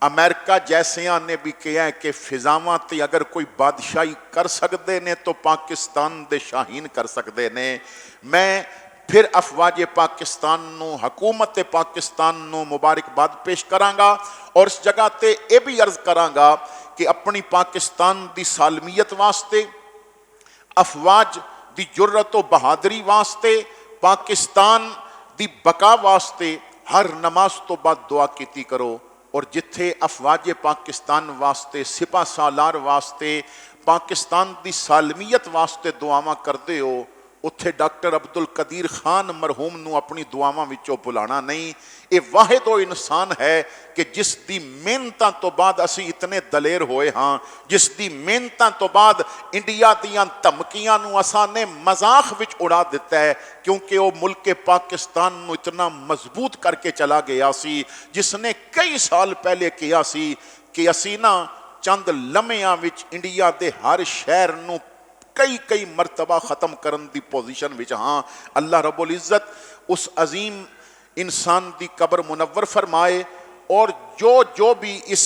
America जैसिया ने भी कहा कि फिजावां ते अगर कोई बादशाही कर सकते ने तो पाकिस्तान दे शाहीन कर सकते ने। मैं फिर अफवाज पाकिस्तान नू, हुकूमत पाकिस्तान नू मुबारकबाद पेश करांगा और इस जगह ते यह भी अर्ज करांगा कि अपनी पाकिस्तान दी सालमियत वास्ते, अफवाज दी जुर्रत व बहादरी वास्ते, पाकिस्तान दी बका वास्ते हर नमाज तो बाद दुआ कीती करो। और जिथे अफवाज पाकिस्तान वास्ते, सिपा सालार वास्ते, पाकिस्तान दी सालमियत वास्ते दुआवां करते हो, उत्थे डॉक्टर अब्दुल कदीर खान मरहूम नू अपनी दुआवां विचों भुलाना नहीं। ये वाहिद वो इंसान है कि जिस दी मेहनतां तो बाद असी इतने दलेर होए हाँ, जिस दी मेहनतां तो बाद इंडिया दियां धमकियां नू असां ने मजाक विच उड़ा दिता है, क्योंकि वो मुल्क पाकिस्तान नू इतना मजबूत करके चला गया सी, जिसने कई साल पहले किया सी कि असी ना चंद लम्हियां विच इंडिया दे हर शहर नू कई कई मरतबा ख़त्म करन दी पोजीशन विच हाँ। अल्लाह रब्बुल इज़्ज़त उस अजीम इंसान दी कब्र मुनव्वर फरमाए और जो जो भी इस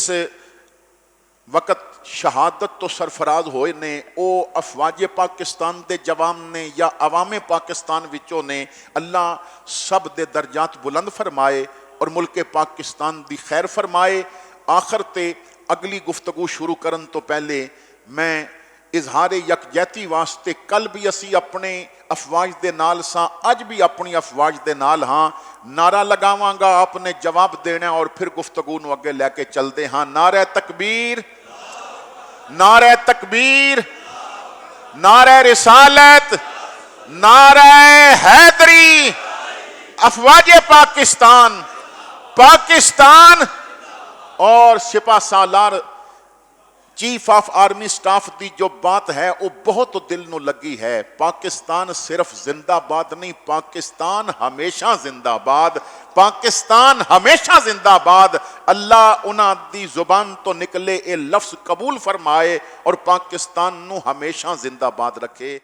वक़्त शहादत तो सरफराज होए ने, वो अफवाज पाकिस्तान दे जवान ने या अवाम पाकिस्तान विचों ने, अल्लाह सब दे दर्जात बुलंद फरमाए और मुल्क पाकिस्तान दी खैर फरमाए। आखिर ते अगली गुफ्तगू शुरू करन तो पहले मैं इजहार यकजहती वास्ते, कल भी असी अपने अफवाज दे नाल सां, अज भी अपनी अफवाज दे नाल हाँ, नारा लगावांगा, आपने जवाब देना और फिर गुफ्तगू नूं अगे लैके चलते हाँ। नारे तकबीर, नारे तकबीर, नारे रिसालत, नारे हैदरी। अफवाज पाकिस्तान, पाकिस्तान और सिपा सालार चीफ ऑफ आर्मी स्टाफ की जो बात है वो बहुत दिल नू लगी है। पाकिस्तान सिर्फ जिंदाबाद नहीं, पाकिस्तान हमेशा जिंदाबाद, पाकिस्तान हमेशा जिंदाबाद। अल्लाह उन्हां दी जुबान तो निकले ये लफ्ज कबूल फरमाए और पाकिस्तान नू हमेशा जिंदाबाद रखे।